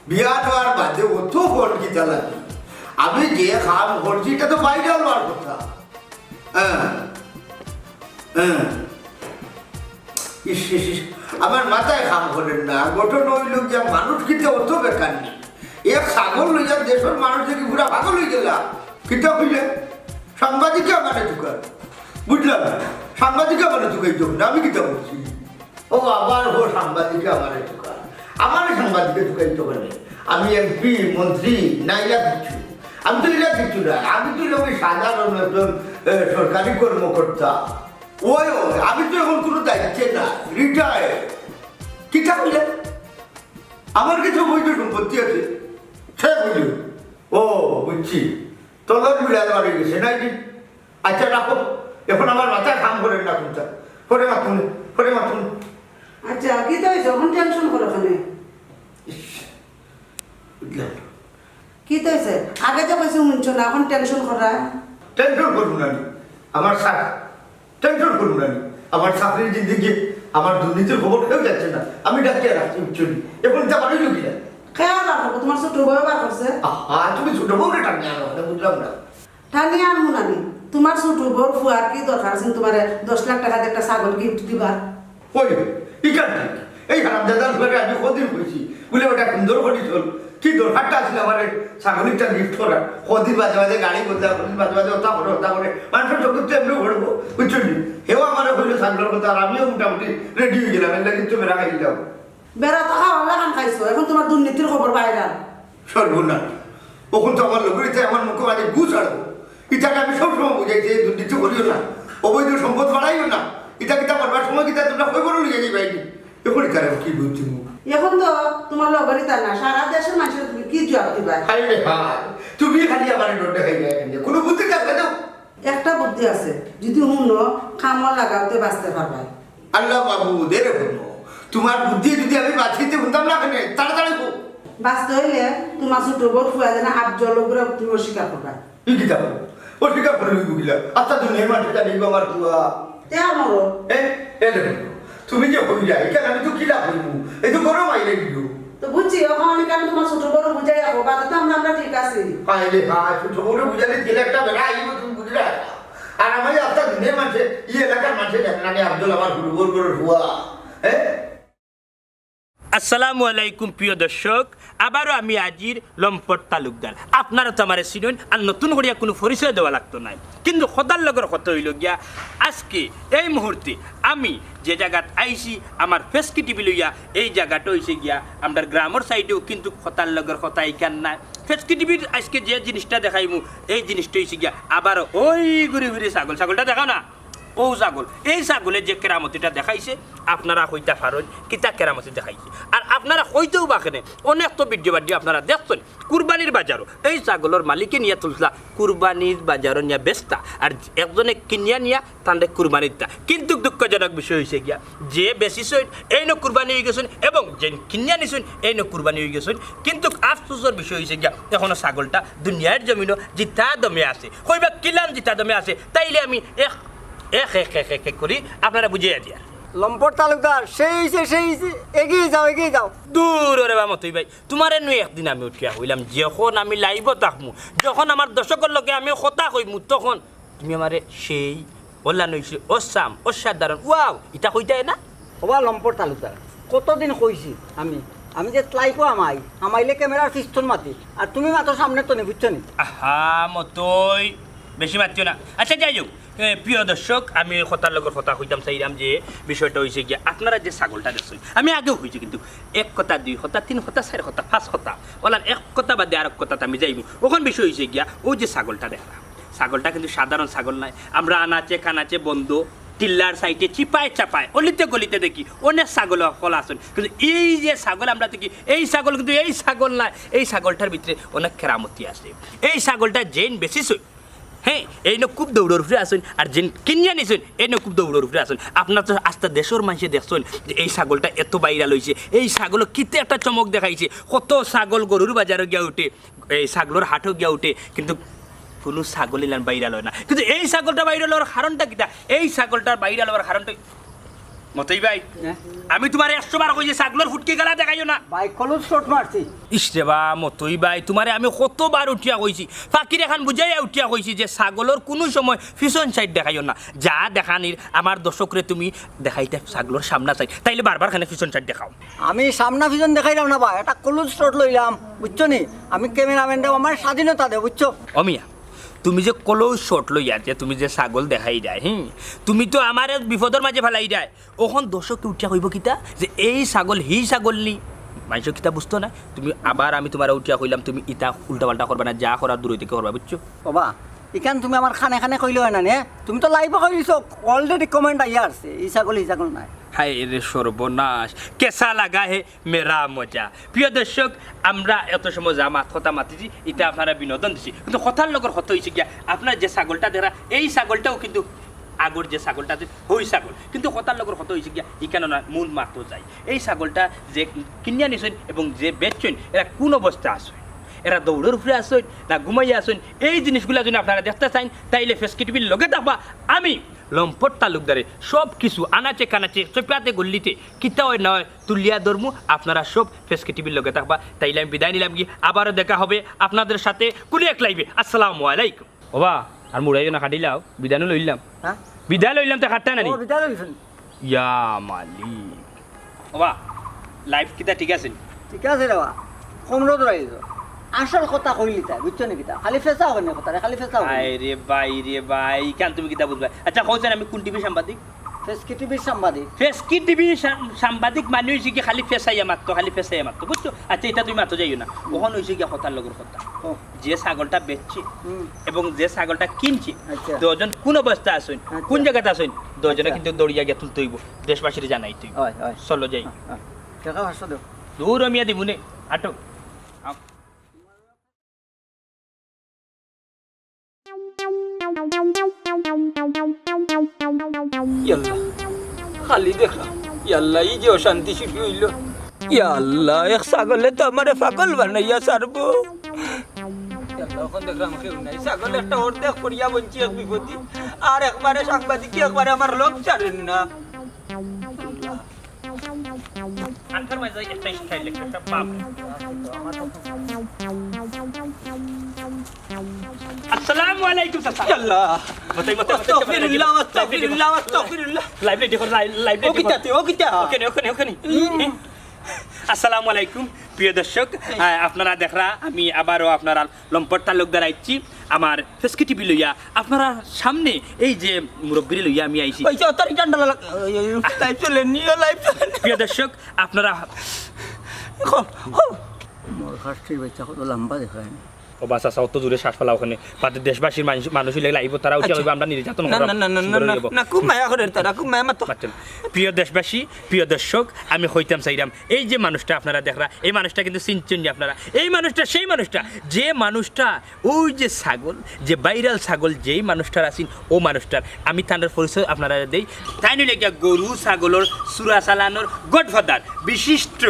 বিয়া দেওয়ার বাদে অত ফোন কিতা লাগে আমি যে খাম করছি এটা তো বাইরে হওয়ার কথা আমার মাথায় খাম করেন না গঠন হইল যে মানুষ কিন্তু অত বেকার নেই এক ছাগল লইয়া দেশের মানুষ দেখি পুরা পাগল হয়ে গেলাম কিতা হইলে সাংবাদিকে আমার ঢুকার বুঝলাম না সাংবাদিকে আমার ঢুকাই যাব না আমি কিতা বলছি ও আবার ও সাংবাদিকে আমার ঢুকার আমার সাংবাদিকে ঢুকাইতে পারে আমি এমপি মন্ত্রী নাইলা কিছু আমি তো এলা কিছু না আমি তো ওই সাধারণ একজন সরকারি কর্মকর্তা ওই আমি তো এখন কোনো দায়িত্বে না রিটায়ার কিতা হইলে আমার কিছু বৈধ সম্পত্তি আছে সে বুঝলি ও বুঝছি তলর বিড়াল বাড়ি গেছে নাই আচ্ছা রাখো এখন আমার মাথায় কাম করেন না কোনটা করে মাথুন আচ্ছা কি তো যখন টেনশন করো ওখানে বুঝলাম কি তো হয়েছে আগে তো কইছো শুনছো না এখন টেনশন করা টেনশন করবো না আমার টেনশন করবো না আমার চাকরির জিন্দিগি আমার দুর্নীতির খবর কেউ যাচ্ছে না আমি ডাক্তার রাখছি উচ্চলি এখন যা পারি লোক না খেয়াল রাখো তোমার ছোট বউ বার করছে তুমি ছোট বউকে টানিয়ে আনো বুঝলাম না টানিয়ে আনবো না তোমার ছোট বউর ফুয়ার কি দরকার আছে তোমার 10 লাখ টাকা দিয়ে একটা ছাগল গিফট দিবা ওই ইকান এই হারামজাদার ঘরে আমি কদিন কইছি বলে ওটা সুন্দর করে চল কি দরকারটা আসলে আমার ছাগলিটা গিফট করার কদিন মাঝে মাঝে গাড়ি করতে কদিন মাঝে মাঝে ওটা করে মানুষের চোখের তো এমনি ঘুরবো বুঝছো নি হেও আমার হইলো ছাগলের কথা আর আমিও মোটামুটি রেডি হয়ে গেলাম এগুলো কিন্তু মেরা খাই যাও বেড়া তো খাওয়া লাগান খাইছো এখন তোমার দুর্নীতির খবর বাইরে সর্বনাশ ওখান তো আমার লোকের আমার মুখে মাঝে ঘুষ আড়বো ইটাকে আমি সবসময় বুঝাইছি এই দুর্নীতি করিও না অবৈধ সম্পদ বাড়াইও না এটা কিতা করবার সময় কিতা তোমরা কই বড় লিখে যাইবাইনি এখন কারে কি বুঝছি এখন তো তোমার লগরি তা না সারা দেশের মানুষের তুমি কি জবাব দিবা হাই রে হাই তুমি খালি আমার নোট দেখাই যায় কোনো বুদ্ধি থাকবে তো একটা বুদ্ধি আছে যদি হুনো খামল লাগাতে বাঁচতে পারবা আল্লাহ বাবু দেরে বলো তোমার বুদ্ধি যদি আমি বাঁচিতে শুনতাম না কেন তাড়াতাড়ি বাঁচতে হইলে তোমার ছোট বউ ফুয়া যেন আফজল উপরে তুমি অস্বীকার করবা কি কিতা অস্বীকার করে বুঝলা আচ্ছা তুমি মানুষ জানিব আমার বুয়া তেয়া মরো তুমি যে হই যায় কেন আমি তো কিলা হইব এই তো গরম আইলে দিও তো বুঝছি ওখানে আমি কেন তোমার ছোট বড় বুঝাই রাখো বাদ তো আমরা ঠিক আছি হাই রে হাই ছোট বড় বুঝালে দিলে একটা বেড়া আইব তুমি বুঝলা আর আমি আস্তা দিনের মাঝে এলাকার মাঝে দেখেন আমি আব্দুল আমার গুরুবর করে হুয়া আসসালামু আলাইকুম প্রিয় দর্শক আবারও আমি আজির লম্পট তালুকদার আপনারা তো আমার চিনুন আর নতুন করিয়া কোনো পরিচয় দেওয়া লাগতো নাই কিন্তু সদার লগর কথা হইল গিয়া আজকে এই মুহূর্তে আমি যে জায়গাত আইছি আমার ফেসকি টিভি লইয়া এই জায়গাটা হয়েছে গিয়া আমরা গ্রামের সাইডেও কিন্তু সদার লগর কথা এইখান নাই ফেসকি টিভির আজকে যে জিনিসটা দেখাইমু এই জিনিসটা হয়েছে গিয়া আবার ওই ঘুরে ঘুরে ছাগলটা দেখাও না ও ছাগল এই ছাগলের যে কেরামতিটা দেখাইছে আপনারা হইতে পারেন কিতা কেরামতি দেখাইছে আর আপনারা হইতেও বাকেনে অনেক তো ভিডিও বাডিও আপনারা দেখছেন কুরবানির বাজারও এই ছাগলের মালিকে নিয়ে তুলছিলা কুরবানির বাজারও নিয়ে বেচতা আর একজনে কিনিয়া নিয়া তাদের কুরবানিরটা কিন্তু দুঃখজনক বিষয় হয়েছে গিয়া যে বেচিছেন এই ন কুরবানি হয়ে গেছেন এবং যে কিনিয়া নিছেন এই ন কুরবানি হয়ে গেছেন কিন্তু আফসোসের বিষয় হয়েছে গিয়া এখনো ছাগলটা দুনিয়ার জমিনও জিতা দমে আছে হইবা কিলাম জিতা দমে আছে তাইলে আমি এক করি আপনারা বুঝিয়ে দিয়া লম্পট তালুকদার সেই এগিয়ে যাও দূর রে বা মতই ভাই তোমার এনু একদিন আমি উঠিয়া হইলাম যখন আমি লাইভ থাকমু যখন আমার দর্শকের লগে আমি কথা কইমু তখন তুমি আমারে সেই বললা নইছি অসাম অসাধারণ ওয়াও এটা কইতাই না ওবা লম্পট তালুকদার কতদিন কইছি আমি যে লাইভও আমাইলে ক্যামেরার পিস্তল মাতি আর তুমি মাত্র সামনে তো নি বুঝছো নি আহা মতই বেশি মাতিও না আচ্ছা যাই হোক প্রিয় দর্শক আমি কথার লগর কথা কইতাম চাইলাম যে বিষয়টা হয়েছে গিয়ে আপনারা যে ছাগলটা দেখছেন আমি আগেও হয়েছে কিন্তু এক কথা 2 কথা 3 কথা 4 কথা 5 কথা বলার এক কথা বাদে আর এক কথাতে আমি যাইব ওখান বিষয় হয়েছে গিয়া ও যে ছাগলটা দেখলাম ছাগলটা কিন্তু সাধারণ ছাগল নাই আমরা আনাচে খানাচে বন্ধ টিল্লার সাইডে চিপায় চাপায় অলিতে গলিতে দেখি অনেক ছাগল ফল আসেন কিন্তু এই যে ছাগল আমরা দেখি এই ছাগল কিন্তু এই ছাগল না এই ছাগলটার ভিতরে অনেক কেরামতি আছে এই ছাগলটা জেন বেশি হ্যাঁ এই খুব দৌড়ের উপরে আসুন আর যে কিনিয়া নিছেন এই খুব দৌড়ের উপরে আসুন আপনার তো আস্তে দেশের মানুষে দেখছেন যে এই ছাগলটা এত ভাইরাল হয়েছে এই ছাগল কিতে একটা চমক দেখাইছে কত ছাগল গরুর বাজারে গিয়া উঠে এই ছাগলের হাটও গিয়া উঠে কিন্তু কোনো ছাগল ইলান ভাইরাল হয় না কিন্তু এই ছাগলটা ভাইরাল হওয়ার কারণটা কিটা এই ছাগলটার ভাইরাল হওয়ার কারণটা মতই ভাই আমি তোমার 100 বার কইছি ছাগলের ফুটকি গলা দেখাইও না বাইক কলুজ শট মারছি ইসরে বা মতই ভাই তোমারে আমি কতবার উঠিয়া কইছি ফাকির এখন বুঝাইয়া উঠিয়া কইছি যে ছাগলের কোনো সময় পিছন সাইড দেখাইও না যা দেখানির আমার দর্শকরে তুমি দেখাইতে ছাগলের সামনা সাইড তাইলে বারবার খানে পিছন সাইড দেখাও আমি সামনা পিছন দেখাইলাম না ভাই একটা কলুজ শট লইলাম বুঝছো নি আমি ক্যামেরাম্যান দেব আমার স্বাধীনতা দেব বুঝছো অমিয়া তুমি যে কলৌ শট লইয়া যে তুমি যে ছাগল দেখাই যায় তুমি তো আমার বিপদের মাঝে ফেলাই যায় ওখন দর্শককে উঠিয়া কইব কিতা যে এই ছাগল হি ছাগল নি মানুষ কিতা বুঝতো না তুমি আবার আমি তোমার উঠিয়া কইলাম তুমি ইটা উল্টা পাল্টা করবা না যা করার দূর থেকে করবা বুঝছো বাবা ইখান তুমি আমার খানে খানে কইলো না নে তুমি তো লাইভে কইছো অলরেডি কমেন্ট আইয়া আসছে এই ছাগল নাই হায় রে সর্বনাশ কেসা লাগা হে মেরা মজা প্রিয় দর্শক আমরা এত সময় যা কথা মাতিছি এটা আপনারা বিনোদন দিছি কিন্তু কথার লগর কত হয়েছে গিয়া আপনার যে ছাগলটা দেখা এই ছাগলটাও কিন্তু আগর যে ছাগলটা আছে ওই ছাগল কিন্তু কথার লগর কত হয়েছে গিয়া এখানে না মূল মাত্র যায় এই ছাগলটা যে কিনিয়া নিছেন এবং যে বেচছেন এরা কোন অবস্থা আছে এরা দৌড়ের উপরে আসেন না ঘুমাইয়া আসেন এই জিনিসগুলো যদি আপনারা দেখতে চান তাইলে ফেসকি টিভির লগে থাকবা আমি লম্পট তালুকদারে সব কিছু আনাচে কানাচে চোপাতে গল্লিতে কিতাও নয় তুলিয়া ধর্মু আপনারা সব ফেসকি টিভির লগে থাকবা তাইলে আমি বিদায় নিলাম গিয়ে আবারও দেখা হবে আপনাদের সাথে কোনো এক লাইভে আসসালামু আলাইকুম ওবা আর মুড়াইও না কাটিলাও বিদায় লইলাম হ্যাঁ বিদায় লইলাম তো কাটতে না নি ও বিদায় লইছেন ইয়া মালিক ওবা লাইভ কিতা ঠিক আছে ঠিক আছে রে বাবা কমরো ধরাইছো আসল কথা কইলি তাই বুঝছো নাকি তা খালি ফেসা হবে না কথা খালি ফেসা হবে রে ভাই কেন তুমি কিতা বুঝবা আচ্ছা কইছেন আমি কোন টিভি সাংবাদিক ফেসকি টিভির সাংবাদিক ফেসকি টিভি সাংবাদিক মানে হয়েছে কি খালি ফেসাইয়া মাত্র বুঝছো আচ্ছা এটা তুমি মাত্র যাইও না ওখানে হয়েছে গিয়া কথার লগর কথা যে ছাগলটা বেচছে এবং যে ছাগলটা কিনছে আচ্ছা। দুজন কোন অবস্থা আছেন কোন জায়গাতে আছেন দুজনে আচ্ছা। কিন্তু দৌড়িয়া গিয়া তুলতে হইব দেশবাসীর জানাই তুই হয় হয় চলো যাই টাকা ভাষা দাও দূর মিয়া দিবুনে আটো খালি দেখলাম ইয়াল্লা এই যে অশান্তি শুরু হইল ইয়াল্লা এক ছাগলে তো আমার পাগল বানাইয়া ছাড়বো এখন দেখলাম কেউ নাই ছাগল একটা অর্ধেক করিয়া বঞ্চি এক বিপত্তি আর একবারে সাংবাদিক একবারে আমার লোক ছাড়েন না আনকার মাঝে একটা স্টাইল একটা পাপ আসসালামু আলাইকুম চাচা ইয়াল্লা মতে আস্তাগফিরুল্লাহ লাইভ দেখো লাইভ ও কিতা ওখানে আসসালামু আলাইকুম প্রিয় দর্শক আপনারা দেখরা আমি আবারও আপনারা লম্পট তালুকদার আইছি আমার ফেসকি টিভি লইয়া আপনারা সামনে এই যে মুরব্বী লইয়া আমি আইছি ওই যে অতরি ঠান্ডা লাইভ চলে নিও লাইভ প্রিয় দর্শক আপনারা মোর ফার্স্টের বাচ্চা কত লম্বা দেখায় ও বাসা অত দূরে শ্বাস ফেলা ওখানে পাতে দেশবাসীর মানুষ লাইব তারা উঠে হইব আমরা নির্যাতন না খুব মায়া করে তারা খুব মায়া মাতো প্রিয় দেশবাসী প্রিয় দর্শক আমি হইতাম চাইলাম এই যে মানুষটা আপনারা দেখরা এই মানুষটা কিন্তু চিনছেন আপনারা এই মানুষটা সেই মানুষটা যে মানুষটা ওই যে ছাগল যে ভাইরাল ছাগল যেই মানুষটার আছেন ও মানুষটার আমি তার পরিচয় আপনারা দেই তাই নইলে গিয়া গরু ছাগলের চূড়া চালানোর গডফাদার বিশিষ্ট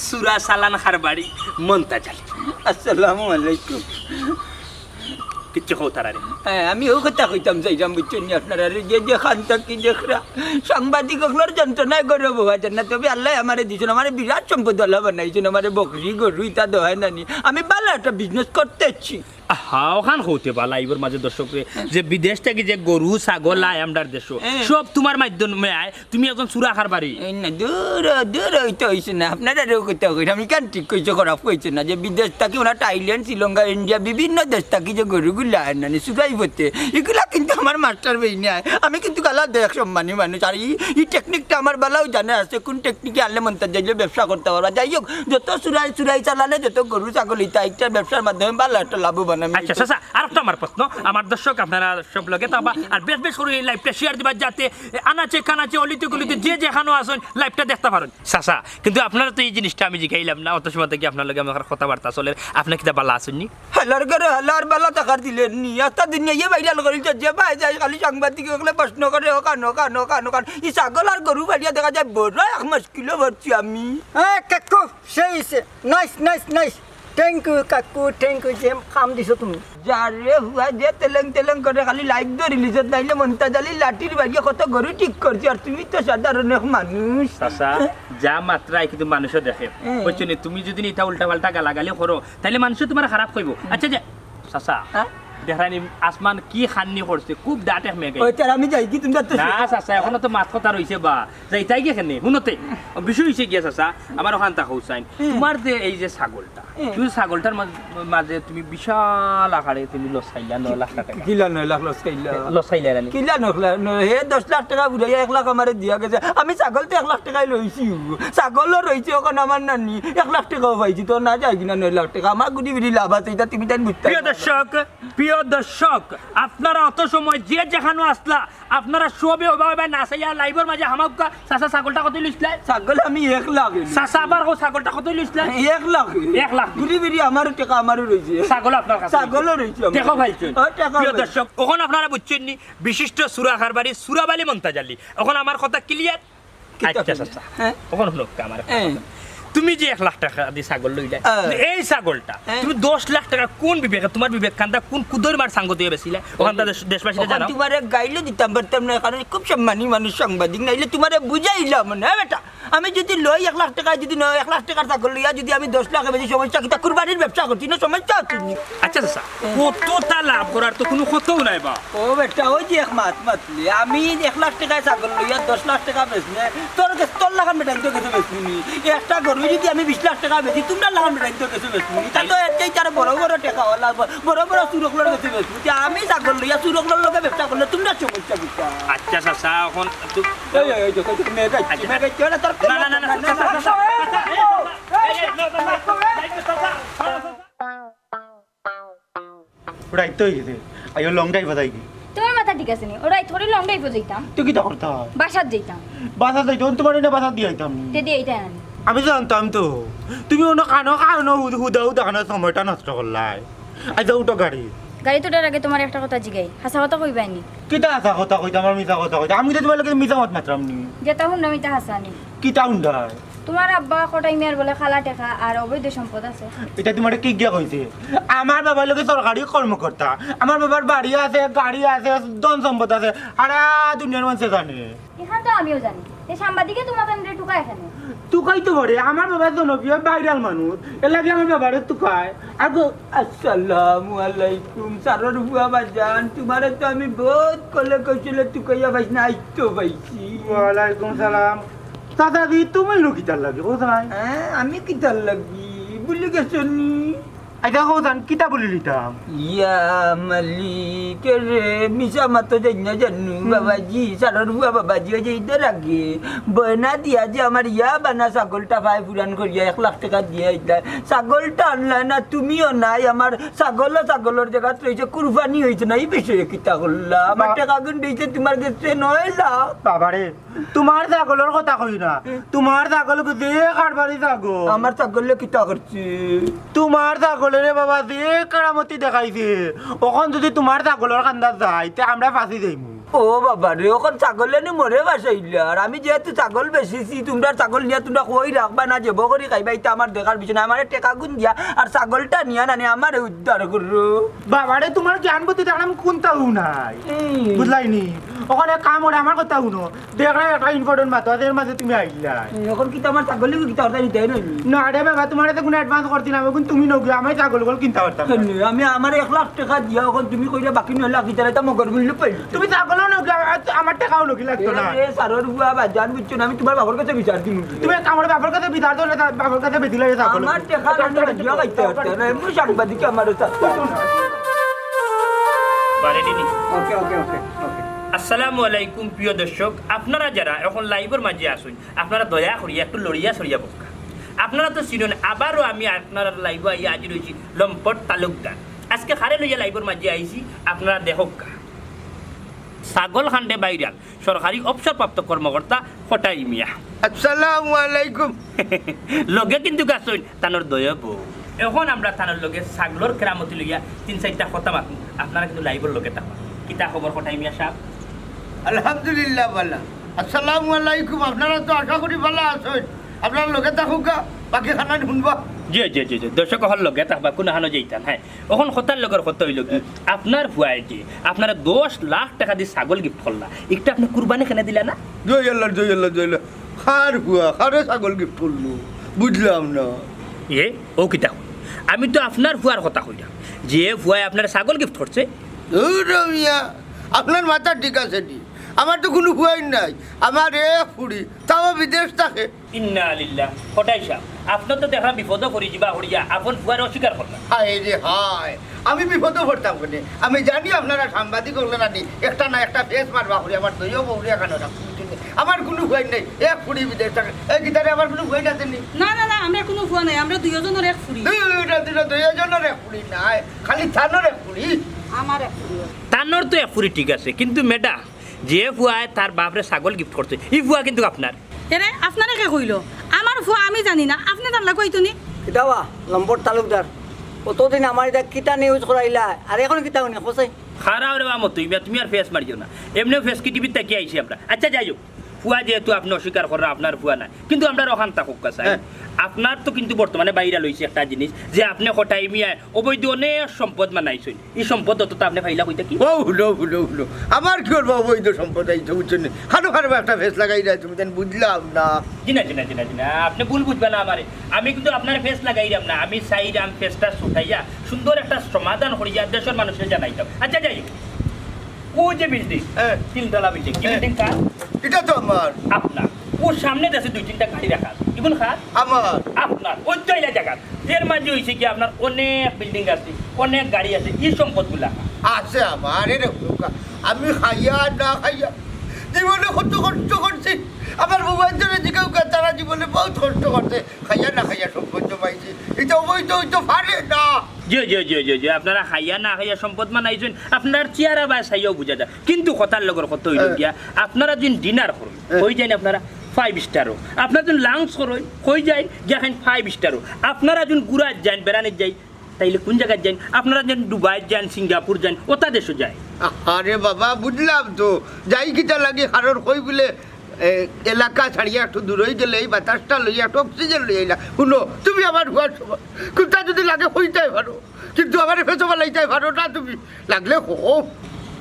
চূড়া চালান হারবাড়ি মন্তাজ আলী আসসালামু আলাইকুম কিচ্ছু হো তারা রে হ্যাঁ আমি ও কথা কইতাম যাইতাম বুঝছেন আপনারা যে যে খান থাকি দেখরা সাংবাদিক ওগুলোর যন্ত্রণায় গর্ব হওয়া যায় না তবে আল্লাহ আমারে দিয়েছেন আমার বিরাট সম্পদ আল্লাহ বানাইছেন আমার বকরি গরু ইতা দোহায় নানি আমি ভালো একটা বিজনেস করতেছি হা ওখান হতে পালা এবার মাঝে দর্শকরে যে বিদেশ থেকে যে গরু ছাগল আয় আমরার দেশ সব তোমার মাধ্যমে আয় তুমি এখন চূড়া খার বাড়ি এই না দূর হইতে হয়েছে না আপনারা কথা কই আমি কেন ঠিক কইছে খারাপ কইছে না যে বিদেশ থাকি ওরা থাইল্যান্ড শ্রীলঙ্কা ইন্ডিয়া বিভিন্ন দেশ থাকি যে গরুগুলো আয় না চূড়াই বলতে এগুলা কিন্তু আমার মাস্টার বেইনে আয় আমি কিন্তু গালা দেখ সম্মানী মানুষ আর এই টেকনিকটা আমার বেলাও জানা আছে কোন টেকনিকে আনলে মন্তাজ যাইলে ব্যবসা করতে পারবা যাই হোক যত চূড়াই চালালে যত গরু ছাগল ইতা একটা ব্যবসার মাধ্যমে ভালো একটা লাভবান আচ্ছা চাচা আর একটা আমার প্রশ্ন আমার দর্শক আপনারা সব লগে তাবা আর বেশ করে এই লাইভটা শেয়ার দিবা যাতে আনাচে কানাচে অলিতে গলিতে যে যেখানে আসেন লাইভটা দেখতে পারেন চাচা কিন্তু আপনারা তো এই জিনিসটা আমি জিগাইলাম না অত সময় থেকে আপনার লগে আমার কথাবার্তা চলে আপনি কি বালা আসেননি হালার করে হালার বালা টাকার দিলেন নি একটা দুনিয়া ভাইরাল করি যে ভাই যাই খালি সাংবাদিক ওগুলো প্রশ্ন করে কান এই ছাগল আর গরু বাড়িয়া দেখা যায় বড় এক মাস কিলো ভরছি আমি কাকু সেই নাইস থ্যাংক ইউ কাকু থ্যাংক ইউ যে কাম দিছো তুমি যারে হুয়া যে তেলেং তেলেং করে খালি লাইক দিয়ে রিলিজত নাইলে মন্তাজ আলী লাঠির বাড়িয়ে কত গরু ঠিক করছি আর তুমি তো সাধারণ এক মানুষ চাচা যা মাত্রায় কিন্তু মানুষও দেখে বুঝছো নি তুমি যদি এটা উল্টা পাল্টা গালাগালি করো তাহলে মানুষও তোমার খারাপ কইব আচ্ছা যে চাচা দেখানি আসমান কি খান্নি করছে খুব ডাটে মেঘে ওই তার আমি যাই কি তুমি যাচ্ছ না চাচা এখনো তো মাত কথা রইছে বা যাইতাই গে কেনে শুনতে বিষয় হইছে গিয়া চাচা আমার ওখান তা হোসাইন তোমার যে এই যে ছাগলটা তুমি ছাগলটার মাঝে তুমি বিশাল আকারে তুমি লসাইলা 9 লাখ টাকা কিলা 9 লাখ লসাইলা লসাইলা রানি কিলা 9 লাখ হে 10 লাখ টাকা বুড়াইয়া 1 লাখ আমারে দিয়া গেছে আমি ছাগল তো 1 লাখ টাকাই লইছি ছাগলও রইছে ওখানে আমার নানি 1 লাখ টাকাও পাইছি তো না যাই কিনা 9 লাখ টাকা আমার গুড়ি বিড়ি লাভ আছে এটা তুমি তাই বুঝতে প্রিয় দর্শক আপনারা অত সময় যে যেখানে আসলা আপনারা সবে ওভাবে না চাইয়া লাইভের মাঝে হামাকা চাচা ছাগলটা কত লইছলা ছাগল আমি 1 লাখ চাচা আবার ছাগলটা কত লইছলা 1 লাখ 1 লাখ গুড়ি বিড়ি আমার টাকা আমারও রইছে ছাগল আপনার কাছে ছাগলও রইছে দেখো ভাইছেন টাকা প্রিয় দর্শক এখন আপনারা বুঝছেন নি বিশিষ্ট সুরাখার বাড়ি সুরাবালি মন্তাজ আলী এখন আমার কথা ক্লিয়ার আচ্ছা চাচা এখন হলো আমার তুমি যে 1 লাখ টাকা দিয়ে ছাগল লইলা এই ছাগলটা তুমি 10 লাখ টাকা কোন বিবেক তোমার বিবেক কান্দা কোন কুদর মার সাঙ্গ দিয়ে বেছিলা ওখান থেকে দেশবাসীরা জানো তোমারে গাইলে দিতাম পারতাম না কারণ খুব সম্মানী মানুষ সাংবাদিক নাইলে তোমারে বুঝাইলাম না বেটা আমি যদি লই 1 লাখ টাকা যদি 1 লাখ টাকার ছাগল লইয়া যদি আমি 10 লাখ বেশি সমস্যা কিতা কুরবানির ব্যবসা করছি না সমস্যা আছে আচ্ছা চাচা কতটা লাভ করার তো কোনো কথাও নাই বা ও বেটা ওই যে এক মাত মাতলি আমি 1 লাখ টাকায় ছাগল লইয়া 10 লাখ টাকা বেচনে তোর লাগান বেটা তো কিছু বেচনি একটা গরু যদি আমি 20 লাখ টাকা বেচি তোমরা লাগান বেটা তো কিছু বেচনি তা তো এতেই তার বড় বড় টাকা হলা বড় বড় সুরকলর বেচি বেচনি যে আমি ছাগল লইয়া সুরকলর লগে ব্যবসা করলে তোমরা সমস্যা কিতা আচ্ছা চাচা এখন এই দেখো তুমি মেগাই চলে তোর না রাইত হয়ে গেছে আইও লং ড্রাইভ বাজাই কি তোমার মাথা ঠিক আছে নি ওরাই থোড়ি লং ড্রাইভে যাইতাম তুই কি করতা বাসাত যাইতাম বাসা যাইতো তোমার না বাসা দিয়ে আইতাম তে দিয়ে এইটা আনি আমি জানতাম তো তুমি অন্য কানো হুদা কানো সময়টা নষ্ট করলাই আই যাও তো গাড়ি গাড়ি তোটার আগে তোমার একটা কথা জিগাই হাসা কথা কইবাইনি কিতা আসা কথা কইতা আমার মিছা কথা কইতা আমি তো তোমার লগে মিছা মত মাত্রাম নি যেটা হুন আমি তা হাসানি কিতা উন্ডাই তোমার আব্বা কোটাই মিয়ার বলে খালা টাকা আর অবৈধ সম্পদ আছে এটা তোমার কি গিয়া কইছে আমার বাবার লগে সরকারি কর্মকর্তা আমার বাবার বাড়ি আছে গাড়ি আছে ধন সম্পদ আছে আরে দুনিয়ার মানুষ জানে এখান তো আমিও জানি এই সাংবাদিকে তোমার কাছে ঠুকা এখানে তুকাই তো বড়ে আমার বাবা জনপ্রিয় ভাইরাল মানুষ এর লাগে আমার বাবারে তুকায় আর আসসালামু আলাইকুম সারর বুয়া বাজান তোমারে তো আমি বহুত কলে কইছিল তুকাইয়া পাইছ না আইতো পাইছি ওয়ালাইকুম সালাম দাদাদি তুমি কিতার লাগে কোথায় হ্যাঁ আমি কিতার লাগি বলি গেছনি আইদা কোথান কিতা বলি লিতাম ইয়া মালিক রে মিশা মাতো যাই না জানু বাবাজি সারর বুয়া বাবাজি যে ইদার আগে বয়না দিয়া যে আমার ইয়া বানা ছাগলটা ভাই পুরান করিয়া 1 লাখ টাকা দিয়ে আইতা ছাগলটা আনলা না তুমিও নাই আমার ছাগলের জায়গা রয়েছে কুরবানি হয়েছে না এই বিষয়ে কিতা করলা আমার টাকা গুণ দিয়েছে তোমার কাছে 9 লাখ বাবারে তোমার ছাগলের কথা কই না তোমার ছাগল যে কারবারি ছাগল আমার ছাগলে কিতা করছে তোমার ছাগলের বাবা যে কেরামতি দেখাইছে ওখান যদি তোমার ছাগলের কান্দা যায় তে আমরা ফাঁসি যাইমু ও বাবা রে ওখান ছাগলে নি মরে বাসাইলা আর আমি যেহেতু ছাগল বেশিছি তোমরা ছাগল নিয়ে তোমরা কই রাখবা না যাবো করে খাইবা এটা আমার দেখার পিছনে আমার টেকা গুণ দিয়া আর ছাগলটা নিয়া না আমার উদ্ধার করো বাবারে তোমার জ্ঞান বুদ্ধি দেখলাম কোনটাও নাই বুঝলাইনি ওখানে কাম ওরা আমার কথা শুনো দেখলে একটা ইম্পর্টেন্ট মাতো এর মাঝে তুমি আইলা এখন কি আমার ছাগলে কি কিতা নিতে না রে বাবা তোমার তো কোনো অ্যাডভান্স করতে না এখন তুমি নগি আমি ছাগলগুলো কিনতে পারতাম আমি আমার 1 লাখ টাকা দিয়া এখন তুমি কইলে বাকি 9 লাখ দিতে মগর মূল্য পাই তুমি ছাগলও নগি আমার টাকাও নগি লাগতো না সারর বুয়া বাজান বুঝছো না আমি তোমার বাবার কাছে বিচার দিমু তুমি আমার বাবার কাছে বিচার দাও না বাবার কাছে বেদিলে ছাগল আমার টাকা না দিয়া গাইতে হচ্ছে না আমি সাংবাদিক আমার সাথে বারেডিনি ওকে ওকে ওকে ওকে আসসালামু আলাইকুম প্রিয় দর্শক আপনারা যারা এখন লাইভের মাঝে আসুন আপনারা দয়া করিয়া একটু লড়িয়া সরিয়া বসকা আপনারা তো চিনুন আবারও আমি আপনারা লাইভ আইয়া আজি রয়েছি লম্পট তালুকদার আজকে খারে লইয়া লাইভের মাঝে আইছি আপনারা দেখক ছাগল খান্ডে বাইরাল সরকারি অবসরপ্রাপ্ত কর্মকর্তা কোটাই মিয়া আসসালামু আলাইকুম লগে কিন্তু গাছইন তানোর দয়া বউ এখন আমরা তানোর লগে ছাগলর কেরামতি লইয়া 3-4টা কথা মাতুন আপনারা কিন্তু লাইভের লগে থাকুন কিতা খবর কোটাই মিয়া সাহেব আলহামদুলিল্লাহ ভালো আসসালামু আলাইকুম আপনারা তো আশা করি ভালো আছেন আপনার লোকে থাকুক বাকি খানা শুনবা জি জি জি জি দর্শক হল লগে তাহবা কোনো হানো যাইতাম হ্যাঁ এখন হতার লগর কত হইল কি আপনার ফুয়াই যে আপনারা 10 লাখ টাকা দিয়ে ছাগল গিফট করলা একটা আপনি কুরবানি কেনে দিলা না জয় আল্লাহ খার হুয়া খারে ছাগল গিফট করলো বুঝলাম না এ ও কিতা আমি তো আপনার ফুয়ার কথা কইলাম যে ফুয়াই আপনার ছাগল গিফট করছে মিয়া আপনার মাথা ঠিক আছে নি আমার তো কোনো হুয়াই নাই আমার ফুড়ি তাও বিদেশ থাকে ইন্না লিল্লাহ কোটাই সাহেব আপনার তো দেখা বিপদ করি যাবা হরিয়া আপন ফুয়ার অস্বীকার করলাম হায় রে হায় আমি বিপদে পড়তাম কেন আমি জানি আপনারা সাংবাদিক হলেন আনি একটা না একটা ফেস মারবা করি আমার দইও বউরিয়া কেন আমার কোনো হুয়াই নেই এক ফুড়ি বিদেশ থাকে এই গিটারে আমার কোনো হুয়াই আছে নি না না না আমরা কোনো ফুয়া নাই আমরা দুইজনের এক ফুড়ি দুইজনের এক ফুড়ি নাই খালি থানোর এক ফুড়ি আমার এক ফুড়ি তানোর তো এফুরি ঠিক আছে কিন্তু ম্যাডাম যে ফুয়ায় তার বাপরে ছাগল গিফট করছে এই ফুয়া কিন্তু আপনার এরে আপনারে কে কইলো আমার ফুয়া আমি জানি না আপনি তার লাগো কইতো নি কিতাবা লম্বর তালুকদার কতদিন আমার এটা কিতা নিউজ করাইলা আর এখন কিতা হইনি খোঁচাই খারাপ রে মতো তুমি আর ফেস মারিও না এমনিও ফেস কি টিভিতে তাকিয়ে আইছি আমরা আচ্ছা যাই হোক ফুয়া যেহেতু আপনি অস্বীকার করেন আপনার ফুয়া নাই কিন্তু আমরা রহান থাকুক কাছে আপনার তো কিন্তু বর্তমানে বাইরা লইছে একটা জিনিস যে আপনি কোটাই মিয়ায় অবৈধ অনেক সম্পদ মানাইছেন এই সম্পদ তো আপনি ফাইলা কইতা কি ও হুলো আমার কি করবো অবৈধ সম্পদ এই তো বুঝছেন খানো একটা ফেস লাগাই যায় তুমি তেন বুঝলাম না জিনা আপনি ভুল বুঝবেন না আমারে আমি কিন্তু আপনার ফেস লাগাইলাম না আমি চাইলাম ফেসটা ছুটাইয়া সুন্দর একটা সমাধান করিয়া দেশের মানুষের জানাইতাম আচ্ছা যাই হোক ও যে বিল্ডিং তিনতলা বিল্ডিং কি বিল্ডিং কার এটা তো আমার আপনার ওর সামনে দেশে 2-3টা গাড়ি রাখা আছে ইবন খান আমার আপনার ওই চাইলা জায়গা এর মাঝে হয়েছে কি আপনার অনেক বিল্ডিং আছে অনেক গাড়ি আছে এই সম্পদগুলা আছে আমার আমি খাইয়া না খাইয়া জীবনে কত কষ্ট করছি আমার মোবাইল জন্য জিজ্ঞাসা করে তারা জীবনে বহুত কষ্ট করছে খাইয়া না খাইয়া সম্পদ জমাইছে এটা অবৈধ হইতে পারে না জি আপনারা খাইয়া না খাইয়া সম্পদ মানাইছেন আপনার চেহারা বা চাইয়াও বুঝা যায় কিন্তু কথার লগর কত হইল গিয়া আপনারা যদি ডিনার করেন হয়ে যায় আপনারা 5 স্টারও আপনারা যদি লাঞ্চ করেন হয়ে যায় যেখানে 5 স্টারও আপনারা যদি গুড়াত যান বেড়ানের যাই তাইলে কোন জায়গায় যান আপনারা যেন দুবাই যান সিঙ্গাপুর যান ওটা দেশও যায় আরে বাবা বুঝলাম তো যাই কিটা লাগে কারোর কই বলে এলাকা ছাড়িয়া একটু দূর হয়ে গেলে এই বাতাসটা লইয়া একটু অক্সিজেন লইয়া না শুনো তুমি আমার হুয়ার সময় কোনটা যদি লাগে হইতেই পারো কিন্তু আমার ফেসো বালাইতেই পারো না তুমি লাগলে হোক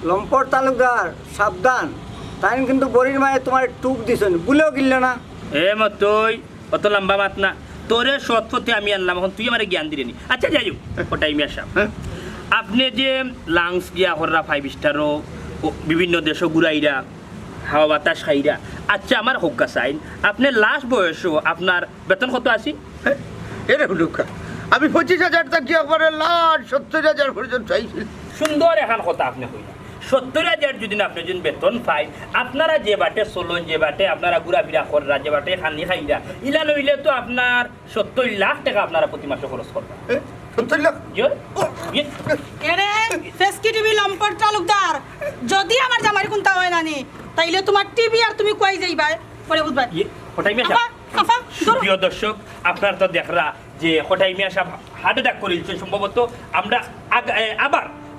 লম্পর তালুকদার সাবধান তাই কিন্তু বড়ির মায়ে তোমার টুক দিছেন বুলেও গিলল না এ মতই অত লম্বা মাত না তোরে সৎপথে আমি আনলাম এখন তুই আমার জ্ঞান দিলেনি আচ্ছা যাই হোক ওটাই মিয়া সাহেব আপনি যে লাংস গিয়া হররা 5 স্টারও বিভিন্ন দেশও ঘুরাইরা হাওয়া বাতাস খাইরা আচ্ছা আমার হোক্কা চাইন আপনার লাস্ট বয়সও আপনার বেতন কত আছি এরে হুলুকা আমি 25,000 টাকা একবারে লাস্ট 70,000 পর্যন্ত চাইছি সুন্দর এখন কথা আপনি কইলেন 70,000 যদি আপনি যদি বেতন পাই আপনারা যে বাটে চলন যে বাটে আপনারা ঘুরাফিরা কররা যে বাটে খানি খাইরা ইলা নইলে তো আপনার 70 লাখ টাকা আপনারা প্রতি মাসে খরচ করবেন 70 লাখ এরে ফেসকি টিভি লম্পট তালুকদার যদি আমার জামাই কোনটা হয় নানি তাইলে তোমার টিভি আর তুমি কই যাইবা পরে বুঝবা হঠাই মিয়া সাহেব প্রিয় দর্শক আপনারা তো দেখরা যে হঠাই মিয়া সাহেব হার্ট অ্যাটাক করেছে সম্ভবত আমরা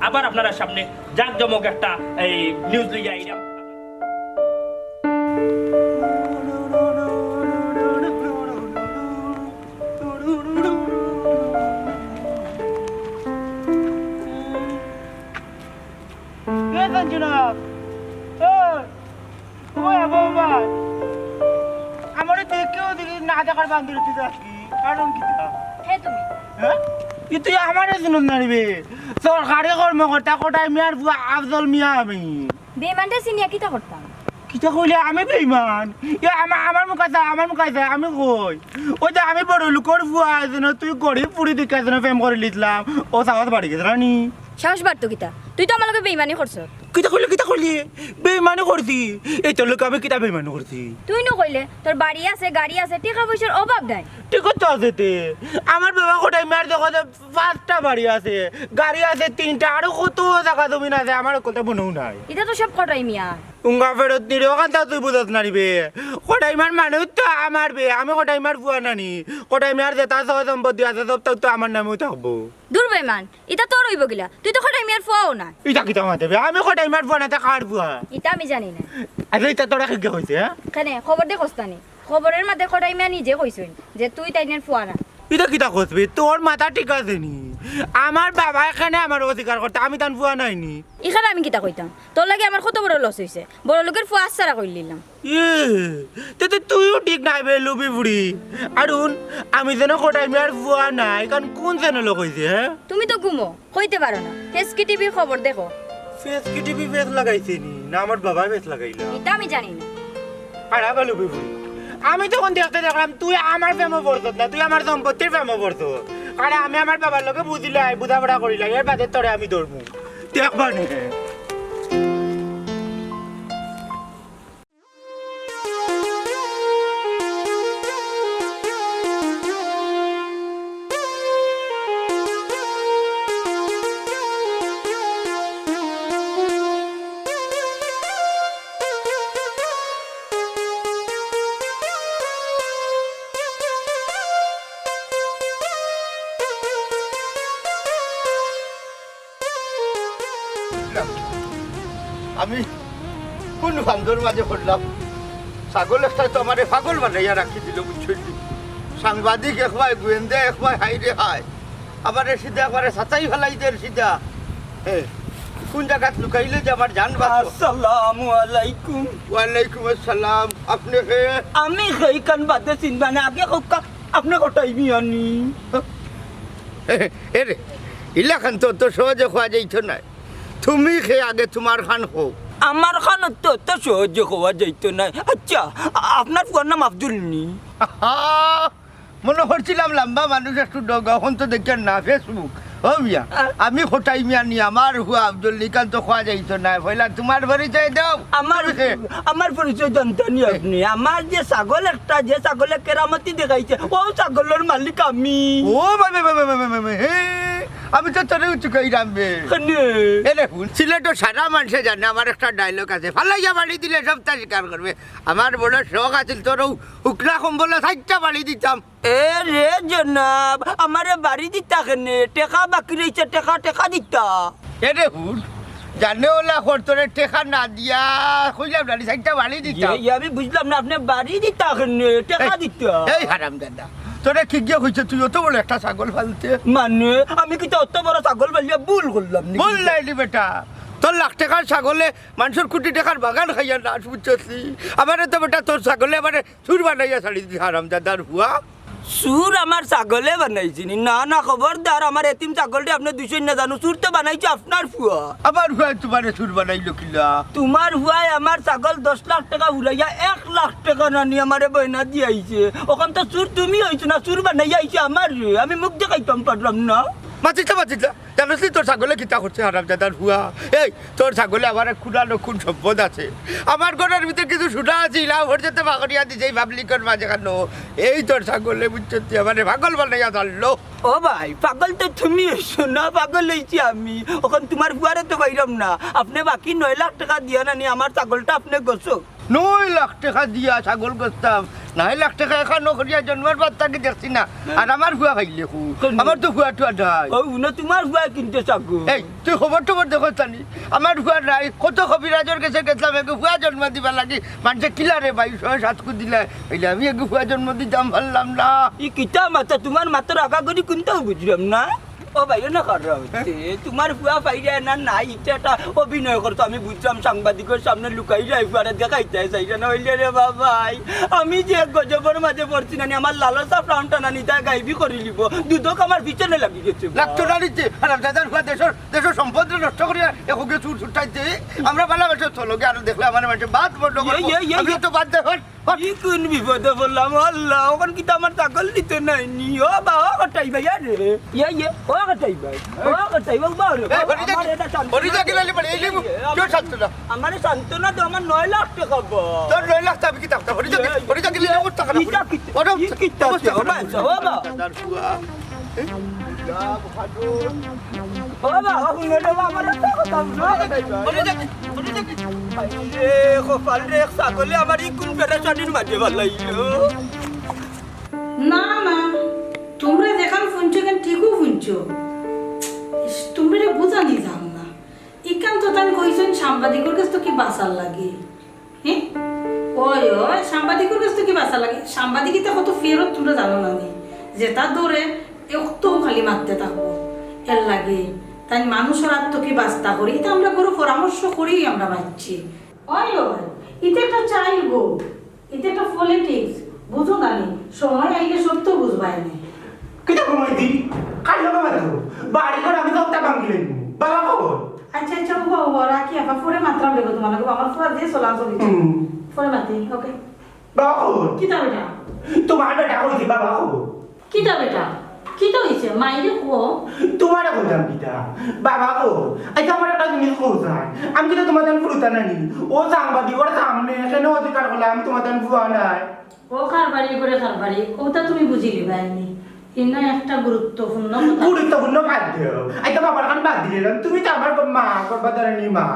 আবার আপনারা সামনে জাঁকজমক একটা এই নিউজ লইয়া আইলাম আমার দেখেও দেখি না দেখার বান্ধব কারণ কি হে তুমি কিন্তু আমার শুনুন না নিবে সরকারি কর্মকর্তা কোটাই মিয়ার বুয়া আফজল মিয়া আমি বেমানটা সিনিয়া কিতা করতাম কিতা কইলে আমি বেইমান আমার মুখ আছে আমি কই ওই যে আমি বড় লোকের বুয়া যেন তুই গরিব পুরি দিকে যেন প্রেম করে লিখলাম ও সাহস বাড়ি গেছে রানি সাহস বাড়তো কিতা তুই তো আমার লগে বেইমানি করছ কিতা কইলি বেইমানি করছি এই তো লোক আমি কিতা বেইমানি করছি তুই ন কইলে তোর বাড়ি আছে গাড়ি আছে টাকা পয়সার অভাব নাই ঠিক তো আছে তে আমার বাবা কোটাই মার দেখো 5টা বাড়ি আছে গাড়ি আছে 3টা আর কত জায়গা জমি আছে আমার কত বনও নাই এটা তো সব কটাই মিয়া উঙ্গা ফেরত নিরে ওখান তুই বুঝত না নিবে কোটাই মার মানুষ তো আমার বে আমি কোটাই মার বুয়া নানি কোটাই মার যে তার সবাই সম্পত্তি আছে সব তো আমার নামেও থাকবো দূর বেমান এটা তোর হইব গিলা তুই তো কটাই মিয়ার ফুয়াও না এটা কি তোমার দেবে আমি কোটাই মার বুয়া না তা কার বুয়া এটা আমি জানি না আরে এটা তোরা কি হইছে হ্যাঁ খানে খবর দে কস্তানি খবরের মধ্যে কটাই মিয়া নিজে কইছইন যে তুই তাইনের ফুয়া না এটা কিতা করবি তোর মাথা ঠিক আছে নি আমার বাবা এখানে আমার অধিকার করতে আমি তান ফুয়া নাইনি এখানে আমি কিতা কইতাম তোর লাগে আমার কত বড় লস হইছে বড় লোকের ফুয়া আসারা কই নিলাম তো তুইও ঠিক নাই বে লুবি বুড়ি আরুন আমি যেন কোটাই মিয়ার ফুয়া নাই কারণ কোন চ্যানেল কইছে হ্যাঁ তুমি তো ঘুমো কইতে পারো না এসকি টিভির খবর দেখো ফেস কি টিভি ফেস লাগাইছে নি না আমার বাবা ফেস লাগাইলা এটা আমি জানি না আরে বা লুবি বুড়ি আমি তখন দেখতে দেখলাম তুই আমার প্রেমে পড়ত না তুই আমার সম্পত্তির প্রেমে পড়ত আরে আমি আমার বাবার লোকে বুঝিলাই বুঝাপড়া করিলাই এর বাদে তোরে আমি ধরবো দেখবা নে আমি কোন বান্ধর মাঝে পড়লাম ছাগল একটা তো আমার পাগল বানাইয়া রাখি দিল বুঝছেন সাংবাদিক একবার গোয়েন্দা একবার হাইরে হায় আবার সিধা একবারে সাঁচাই ফেলাই দেয় সিধা কোন জায়গাত লুকাইলে যে আমার জান বাঁচো আসসালামু আলাইকুম ওয়ালাইকুম আসসালাম আপনি আমি সেইখান বাদে চিনবা না আগে হোক আপনি কোটাই মিয়া নি এরে ইলাখান তো তো সহজে খোয়া যাইতো না তুমি খেয়ে আগে তোমার খান হোক আমার খানত তো অত সহজে হওয়া যাইতো না আচ্ছা আপনার পুয়ার নাম আফজল নি মনে করছিলাম লম্বা মানুষ একটু এখন তো দেখছেন না ফেসবুক ও মিয়া আমি কোটাই মিয়া নি আমার হুয়া আফজল নিকান তো খোয়া যাইতো না পয়লা তোমার পরিচয় দাও আমার পরিচয় জানতেনি আপনি আমার যে ছাগল একটা যে ছাগলে কেরামতি দেখাইছে ও ছাগলের মালিক আমি ও ভাই আমি তো তোরে উচুকাই রামবে এরে সিলেটো সারা মানুষে জানে আমার একটা ডায়লগ আছে ফালাইয়া বাড়ি দিলে সব তা স্বীকার করবে আমার বড় শখ আছিল তোর উকরা কম্বলে 60টা বাড়ি দিতাম এ রে জনাব আমারে বাড়ি দিতা কেনে টেকা বাকি রয়েছে টেকা দিতা এরে হুন জানে ওলা তোরে টেকা না দিয়া কইলাম না 60টা বাড়ি দিতাম আমি বুঝলাম না আপনি বাড়ি দিতা কেনে টেকা দিতা এই হারাম দাদা তোরে কি গিয়ে হইছে তুই অত বড় একটা ছাগল ফালতে মানে আমি কি তো অত বড় ছাগল ফালিয়া ভুল করলাম ভুল নাইলি বেটা তোর লাখ টাকার ছাগলে মানুষের কোটি টাকার বাগান খাইয়া নাচ বুঝছি আমারে তো বেটা তোর ছাগলে আমারে সুর বানাইয়া ছাড়ি দিছি হারাম দাদার হুয়া সুর আমার ছাগলে বানাইছি না না খবরদার আমার এতিম ছাগলটি আপনি 200 না জানো সুর তো বানাইছে আপনার ফুয়া আমার হুয়ায় তোমারে সুর বানাইলো কিলা তোমার হুয়ায় আমার ছাগল 10 লাখ টাকা উড়াইয়া 1 লাখ টাকা নানি আমারে বইনা দিয়াইছে ওখান তো সুর তুমি হইছো না সুর বানাইয়া আইছে আমার আমি মুখ দেখাইতাম পারলাম না মাতিতা জানোস তোর ছাগলে কিতা করছে হারাম দাদার হুয়া এই তোর ছাগলে আমার খুঁড়ানো খুন সম্পদ আছে আমার ঘরের ভিতরে কিছু সুটা আছে লাভ হয়ে যেতে বাগরিয়া দিছে এই পাবলিকের মাঝে কেন এই তোর ছাগলে বুঝছি আমার পাগল বানাইয়া ধরলো ও ভাই পাগল তো তুমি হইছো না পাগল হইছি আমি ওখান তোমার হুয়ারে তো বাইরাম না আপনি বাকি 9 লাখ টাকা দিয়া নানি আমার ছাগলটা আপনি গোছো 9 লাখ টাকা দিয়া ছাগল গোস্তাম 9 লাখ টাকা এখন নকরিয়া জন্মের বাদ তাকে দেখছি না আর আমার হুয়া খাইলে আমার তো হুয়া টুয়া নাই ও না তোমার হুয়া কিনতে ছাগল এই তুই খবর টবর দেখো জানি আমার হুয়া নাই কত কবিরাজের কাছে গেছিলাম একে হুয়া জন্ম দিবা লাগি মানুষে কিলারে ভাই 6-7 কু দিলে এলে আমি একে হুয়া জন্ম দিতাম পারলাম না ই কিতা মাথা তোমার মাথার আগা করি কোনটাও বুঝলাম না ও ভাই না করা হচ্ছে তোমার হুয়া পাইরা না নাই এটা অভিনয় করতো আমি বুঝলাম সাংবাদিকের সামনে লুকাই যাই পারে দেখাইতে চাইছে না হইলে রে বাবাই আমি যে গজবের মাঝে পড়ছি না আমার লালসা প্রাণটা না নিতা গাইবি করে নিব দুধক আমার পিছনে লাগি গেছে লাগতো না নিতে আর দাদার হুয়া দেশের সম্পদ নষ্ট করিয়া একে চুর ছুটাইতে আমরা ভালোবাসা চলোগে আর দেখলে আমার মানুষের বাদ বড় আমি তো বাদ দেখুন কোন বিপদে বললাম আল্লাহ ওখান কি তো আমার ছাগল দিতে নাই নি ও বাবা কটাই ভাই রে ও কটাই ভাই আমার সান্ত্বনা তো আমার 9 লাখ টাকা তোর 9 লাখ টাকা কি টাকা হরি জাগিলে ছাগলে আমার কোন পেরেশানির মাঝে ভালো না না তোমরা দেখান শুনছো কেন ঠিকও শুনছো তোমরা বুঝানি যাও না ইকান তো তাই কইছেন সাংবাদিকের কাছে তো কি বাঁচার লাগে হ্যাঁ ওই সাংবাদিকের কাছে তো কি বাঁচার লাগে সাংবাদিকিতে কত ফেরত তোমরা জানো না নি যেটা দৌড়ে একটু খালি মারতে থাকবো এর লাগে তাই মানুষের আত্ম কি বাস্তা করি এটা আমরা কোনো পরামর্শ করি আমরা মারছি ওই এটা একটা চাইল গো এটা একটা পলিটিক্স বুঝো না নি সময় আইলে সব তো বুঝবাই নি কিতা কমাইতি কাল লগা মাতো বাড়ি করে আমি সবটা ভাঙি লইব বাবা খবর আচ্ছা আচ্ছা বাবা রাখি আপা পরে মাত্রা দেবো তোমাকে আমার ফুয়া দিয়ে চলাম চলি পরে মাতি ওকে বাবা খবর কিতা বেটা তোমার বেটা কইছি বাবা খবর কিতা বেটা কিতা হইছে মাইরে কো তোমার বলতাম কিতা বাবা খবর আচ্ছা আমার একটা জিনিস কইছাই আমি কিতা তোমার দেন ফুরুতা নানি ও সাংবাদিক ওর সামনে কেন অধিকার করলে আমি তোমার দেন ফুয়া নাই ও খারবাড়ি করে খারবাড়ি ওটা তুমি বুঝিলি বাইনি ইনা একটা গুরুত্বপূর্ণ কথা গুরুত্বপূর্ণ বাধ্য আচ্ছা বাবার কান বাদ দিলাম তুমি তো আমার মা করবা দাঁড়ানি মা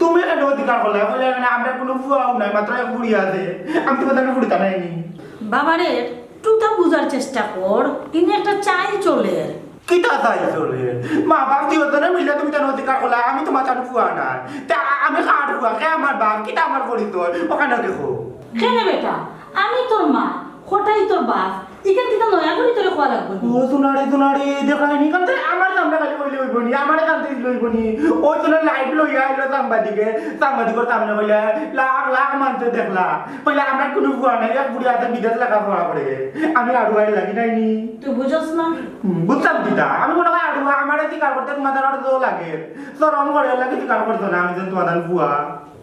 তুমি কেন অধিকার করলে বলে আমরা কোনো ফুয়াও নাই মাত্র এক বুড়ি আছে আমি তোমার দেন ফুরুতা নাইনি বাবারে টুটা বুঝার চেষ্টা কর ইনি একটা চাই চলে কিতা চাই চলে মা বাপ দিওতনে মিলে তুমি তেন অধিকার করলে আমি তোমার চান ফুয়া নাই তা আমি কার ফুয়া কে আমার বাপ কিতা আমার পরিচয় ওখানে দেখো কেন বেটা আমি তোর মা কোটাই তোর বাপ ইখান থেকে নয়া করে তোরে খোয়া লাগবে ও সোনারে দেখাইনি কারণ আমার সামনে খালি বইলে হইবনি আমার কান থেকে লইবনি ওই তোর লাইভ লইয়া আইলো সাংবাদিকের সামনে বলে লাখ মানুষ দেখলা পয়লা আমার কোনো ফুয়া নাই এক বুড়ি হাতে বিদেশ লেখা পড়া করে আমি আড়ু আই লাগি নাইনি তুই বুঝছ না বুঝতাম কিতা আমি মনে হয় আড়ু আমার শিকার করতে তোমাদের আরো জো লাগে সরম করে লাগে শিকার করছো না আমি যেন তোমাদের ফুয়া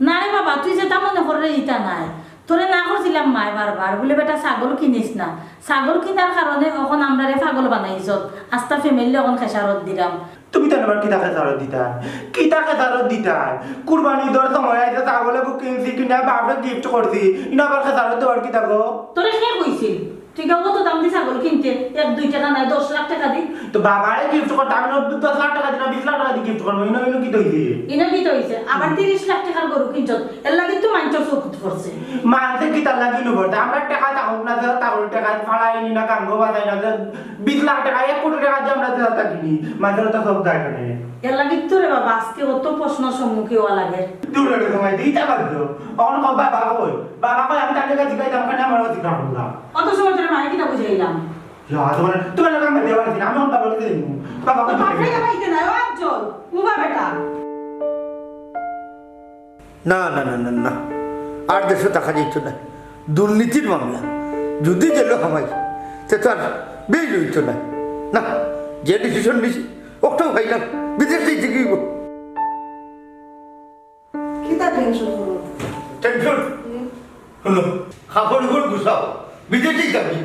না রে বাবা তুই যেটা মনে করে ইটা নাই তোরে না করছিলাম মায় বারবার বলে বেটা ছাগল কিনিস না ছাগল কিনার কারণে এখন আমরা রে পাগল বানাইছ আস্তা ফ্যামিলি এখন খেসারত দিলাম তুমি তো আবার কিতা খেসারত দিতা কুরবানি দর সময় আইতে ছাগলে কিনছি কিনা বাপরে গিফট করছি ইনা আবার খেসারত দেওয়ার কিতা গো তোরে কে কইছিল তুই কত দাম দি ছাগল কিনতে 1-2 টাকা নাই 10 লাখ টাকা দি তো বাবারে গিফট করতে আমি 10 লাখ টাকা দিনা 20 লাখ টাকা দি গিফট করবো ইনো কি হইছে ইনো কি হইছে আবার 30 লাখ টাকার গরু কিনছ এর লাগি তো মাইন্ডর চকুত পড়ছে মানতে কিতা লাগি নবর্তে আমরা টাকা তাহক না যে তাহল টাকা ফাড়াইনি না গাঙ্গো বাজাই না যে 20 লাখ টাকা 1 কোটি টাকা দিয়ে আমরা যে কিনি মাঝের তো সব যায় না এর লাগি তো রে বাবা আজকে অত প্রশ্ন সম্মুখীন হওয়া লাগে দূরে রে তোমায় দিতে পারছো অন কো বাবা কই আমি তার কাছে জিগাইতাম কেন আমার অধিকার করলাম অত সময় তোর মাই কিটা বুঝাইলাম তোমার লোক আমি দেওয়ার দিন আমি বাবা বলতে দিন বাবা তো পাঠে গাইতে না ও আফজল মুবা বেটা না আর দেশে দেখা যাইতো না দুর্নীতির মামলা যদি গেল হামাই সে তো আর বেই লইতো না যে ডিসিশন নিছি ওটাও ভাইলাম বিদেশ দিতে গিয়ে কিতা টেনশন হলো টেনশন হলো খাবার গুছাও বিদেশে যাবি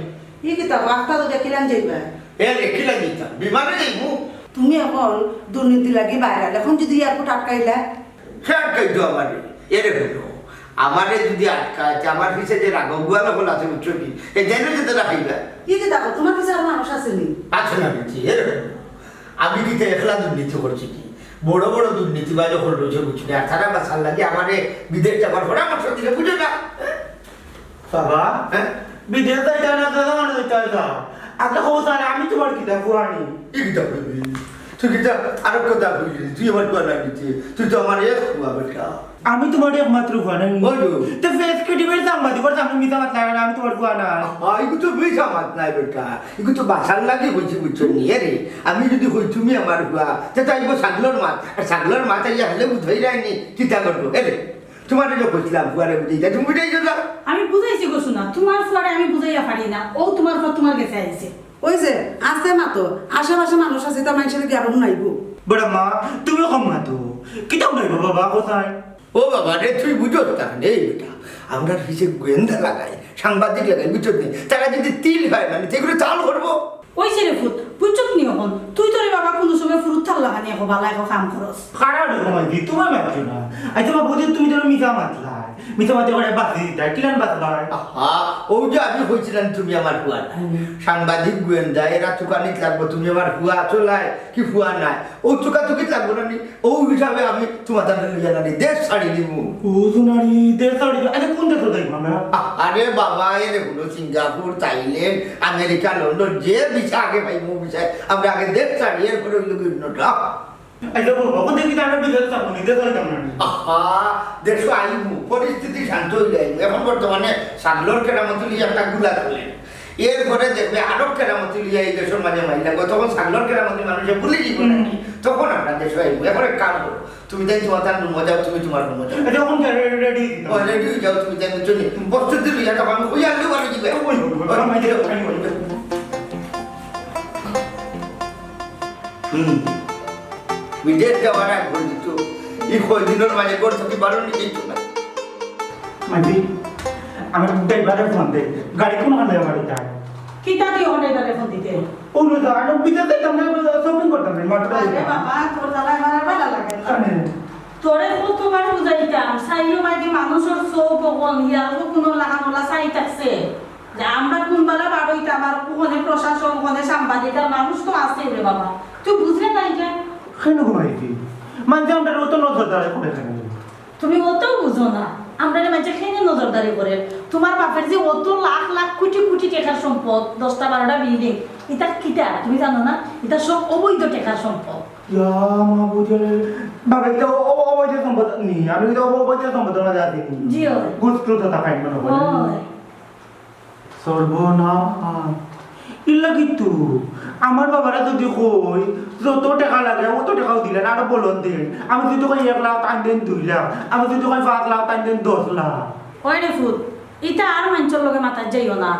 ই কিতা বার্তা তো দেখিলাম যাইবা রেখে লাগিতাম বিমানে যাইব তুমি এখন দুর্নীতি লাগি বাইরে এখন যদি এয়ারপোর্ট আটকাইলা সে আটকাইতো আমারে এরে হলো আমারে যদি আটকায় আমার পিছিয়ে যে রাঘবুয়া নকল আছে বুঝছো কি এই জেনে যেতে রাখিবা ই কিতা তোমার কাছে আর মানুষ আসেনি আছে না বুঝছি এরে হলো আমি কিন্তু একলা দুর্নীতি করছি কি বড় বড় দুর্নীতি বা যখন রয়েছে বুঝছি না তারা বাসার লাগে আমারে বিদেশ যাবার পরামর্শ দিলে বুঝো না বাবা হ্যাঁ বিদেশ যাইতে না দাদা মানে যাইতে না আচ্ছা হোসান আমি তোমার কিতা ফুয়ানি কি কিতাব বলবি তুই কিতাব আরো কথা বললি তুই আমার কথা দিচ্ছি তুই তো আমার এক হুয়া বেটা আমি তোমার একমাত্র ফুয়ানি ওই তো ফেস ক্রিটিভের সাংবাদিকর সামনে মিথ্যা মাত লাগে না আমি তোমার ফুয়ানা এগুলো তো বেশা মাত নাই বেটা এগুলো তো বাসার লাগে হয়েছে বুঝছো নিয়ে রে আমি যদি হই তুমি আমার হুয়া তো চাইবো ছাগলের মাছ আর ছাগলের মাছ আইয়া হলে বুঝাই যায়নি চিন্তা করবো এরে তোমার যে কইছিলাম ফুয়ারে বুঝাই তুমি বুঝাই যা আমি বুঝাইছি গো শোনা তোমার ফুয়ারে আমি বুঝাইয়া পারি না ও তোমার পর তোমার কাছে আইছে ওই যে আসতে মাতো আশেপাশে মানুষ আছে তা মানুষের কি আরো নাইব বড় মা তুমি কম মাতো কিতাও নাই বাবা কোথায় ও বাবা রে তুই বুঝো তার নেই বেটা আমরা পিছিয়ে গোয়েন্দা লাগাই সাংবাদিক লাগাই বুঝছো নেই তারা যদি তিল হয় মানে সেগুলো চাল করবো ওই ছেলে ফুট বুঝছত নি এখন তুই তোরে বাবা কোনো সময় ফুরুত থাকলা হানি এখন বালা এখন কাম করস খারাপ রকম দি তোমার মাতছো না আই তোমার বুঝি তুমি তো মিথ্যা মাতলা মিথ্যা মাতে করে বাসি দিতা কিলান বাসলাই ও যে আমি কইছিলাম তুমি আমার হুয়া না সাংবাদিক গোয়েন্দা এরা চুকানিত লাগবো তুমি আমার হুয়া চলায় কি হুয়া নাই ও চুকাচুকিত লাগবো না ও হিসাবে আমি তোমার দাঁড়ে লইয়া না দেশ ছাড়ি দিব ও সোনারি দেশ ছাড়ি আরে কোন দেশ যাইবা আমরা আরে বাবা এর হলো সিঙ্গাপুর থাইল্যান্ড আমেরিকা লন্ডন যে বিষয় আগে ভাই মো বিষয় আমরা আগে দেশ ছাড়ি এরপরে হইলো ভিন্নটা আচ্ছা বাবা কোন দেখি আমরা বিদেশ যাবো নি দেশ যাইতাম না দেশ আইবু পরিস্থিতি শান্ত হয়ে যাইব এখন বর্তমানে সাগলোর কেরামতুলি একটা গুলা খোলেন এরপরে দেখবে আরো কেরামতি লিয়া এই দেশের মাঝে মাইলা গো, তখন ছাগলের কেরামতি মানুষে ভুলে দিব নাকি, তখন আমরা দেশ আইব। এখন এক কাম করো, তুমি তাই তোমার তার রুমে যাও, তুমি তোমার রুমে যাও, যখন রেডি রেডি হয়ে যাও, তুমি তাই চলে বস্তু দিবি এটা আমি কই আনলে বাড়ি দিবে। বিদেশ যাওয়ার আগ পর্যন্ত এই কয়দিনের মাঝে ঘর থেকে বারো নিয়ে না। মাঝি আমি ড্রাইভারের ফোন দে, গাড়ি কোন হালে বাড়ি যায় কিতা তুই ওখানে তারে ফোন দিতে? ওগুলো তো আর বিদেশে আমরা শপিং করতাম না মাত্র। আরে বাবা তোর জ্বালায় মারা ভালো লাগে না। তোরে কতবার বুঝাইতাম সাইলো বাকি মানুষের চোখ কোন ইয়ার কোনো লাগানোলা চাই থাকছে যে আমরা কোনবেলা বাড়ইতাম আর ওখানে প্রশাসন ওখানে সাংবাদিক আর মানুষ তো আছে রে বাবা, তুই বুঝলে নাই যে কেন ঘুমাইছি মানে আমরা তো নজরদারি করে থাকি। তুমি অত বুঝো না, আমরা মাঝে খেয়ে নজরদারি করে। তোমার বাপের যে অত লাখ লাখ কোটি কোটি টাকার সম্পদ, 10টা 12টা বিল্ডিং, এটা কিটা তুমি জানো না? এটা সব অবৈধ টাকার সম্পদ। মা বুঝে বাবা এটা অবৈধ সম্পদ নি, আমি তো অবৈধ সম্পদ না জানি। জি হয় গুরুত্ব তো থাকাই মনে হয় সর্বনাশ। ইল্লা কিন্তু আমার বাবারা যদি কই যত টাকা লাগে অত টাকাও দিলেন, আরো বলুন দিন। আমি যদি কই 1 লাখ টান দেন 2 লাখ, আমি যদি কই 5 লাখ টান দেন 10 লাখ। ওই রে ফুট, এটা আর মানুষের লগে মাথা যাইও না।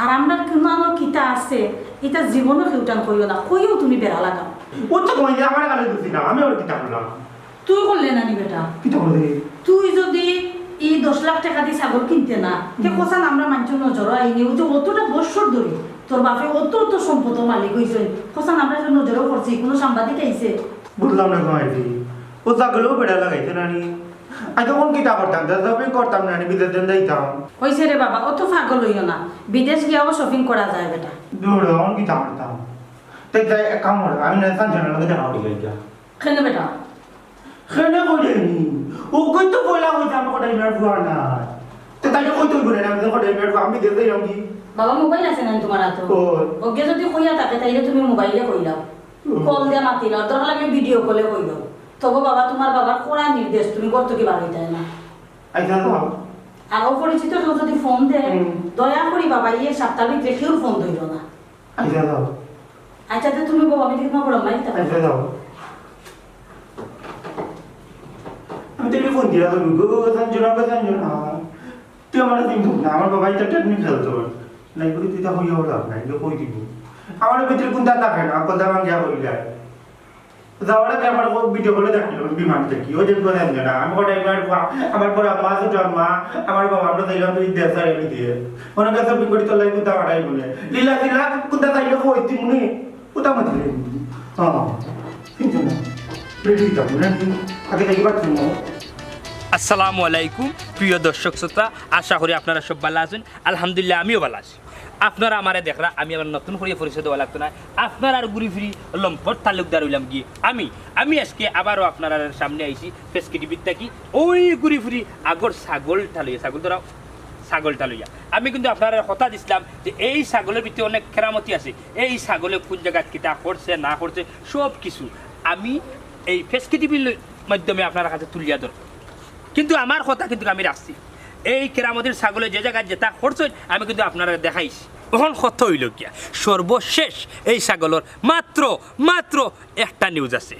আর আমরা কোনো কিতা আছে এটা জীবনও কেউটান কইও না, কইও তুমি বেড়া লাগাও। ও তো কই আমার গালে দিছি না, আমি ওর কিতা করলাম। তুই করলে না নি বেটা? কিতা করলে? তুই যদি এই 10 লাখ টাকা দিয়ে ছাগল কিনতে না, তে কোসান আমরা মানুষের নজর আইনি। ও যে অতটা বছর ধরে তোর বাপে অত সম্পদ মালিক হয়েছে, কোসান আমরা যে নজরও করছি, কোনো সাংবাদিক আইছে? বুঝলাম না কমাইছি ও ছাগলও বেড়া লাগাইছে নানি। আমি তখন কিতা করতাম, শপিং করতাম নানি, বিদেশ দেন যাইতাম। হয়েছে রে বাবা, অত পাগল হইও না, বিদেশ গিয়েও শপিং করা যায় বেটা। দৌড়ে তখন কিতা করতাম। তাই তাই এক কাম করো, আমি না সাঞ্জনের লগে দেখা করি যাই। কেন বেটা? কেনে কইনি ও কই তো বলা হইছে আমি কোটাই মের ফুয়ার না। তো তাই কই তো বলে না আমি কোটাই মের ফুয়া, আমি দেখতে যাম কি। বাবা মোবাইল আছে না তোমার হাতে? ওকে যদি কইয়া থাকে তাইলে তুমি মোবাইলে কইলাও, কল দিয়ে মাতিলাও, দরকার লাগে ভিডিও কলে কইলাও। তবে বাবা তোমার বাবার কোরা নির্দেশ, তুমি করতে কি বাড়ি যায় না। আইসা তো আর অপরিচিত কেউ যদি ফোন দেয়, দয়া করি বাবা ইয়ে সপ্তাহ ভিতরে কেউ ফোন ধরিল না। আইসা দাও। আচ্ছা তো তুমি বাবা, আমি দেখতে বড় মাই আইসা দাও। আমি টেলিফোন দিয়া তুমি গো সাঞ্জনা তুই আমার কিন্তু না, আমার বাবা এটা টেকনিক খেলতো নাই বলি তুই তা হইয়া হলাম নাই কই দিব। আমার ভিতরে কোনটা থাকে না, কথা ভাঙ্গিয়া হই যায়। যাওয়াটা কি আমার ভিডিও কলে দেখলো বিমান দেখি ও দেখবো না। আমি কোটাই মের ফুয়া, আমার পরে মা ছোট মা, আমার বাবা আমরা দেখলাম তুই দেশার এমনি দিয়ে ওনার কাছে বিকরি তো লাই কোথা আড়াই বলে লীলা লীলা কোনটা চাইলে কইতি মনে কোথা মাঝে কিন্তু না রেডি যাবো না আগে দেখি পাচ্ছি না। আসসালামু আলাইকুম প্রিয় দর্শক শ্রোতা, আশা করি আপনারা সব ভালো আছেন। আলহামদুলিল্লাহ আমিও ভালো আছি। আপনারা আমারে দেখরা, আমি আবার নতুন করে পরিচয় দেওয়া লাগতো না। আপনার আর ঘুরি ফিরি লম্পট তালুকদার হইলাম গিয়ে আমি আজকে আবারও আপনার সামনে আইছি ফেসকে টিভির থাকি ওই ঘুরি ফিরি আগর ছাগলটা লইয়া। আমি কিন্তু আপনার কথা দিছিলাম যে এই ছাগলের ভিতরে অনেক কেরামতি আছে, এই ছাগলে কোন জায়গায় কিতা করছে না করছে সব কিছু আমি এই ফেসকে টিভির মাধ্যমে আপনার কাছে তুলিয়া ধরব। কিন্তু আমার কথা কিন্তু আমি রাখছি, এই কেরামতির ছাগলে যে জায়গায় যেটা করছে আমি কিন্তু আপনারা দেখাইছি। এখন কথা হইল গিয়া সর্বশেষ এই ছাগলের মাত্র একটা নিউজ আছে,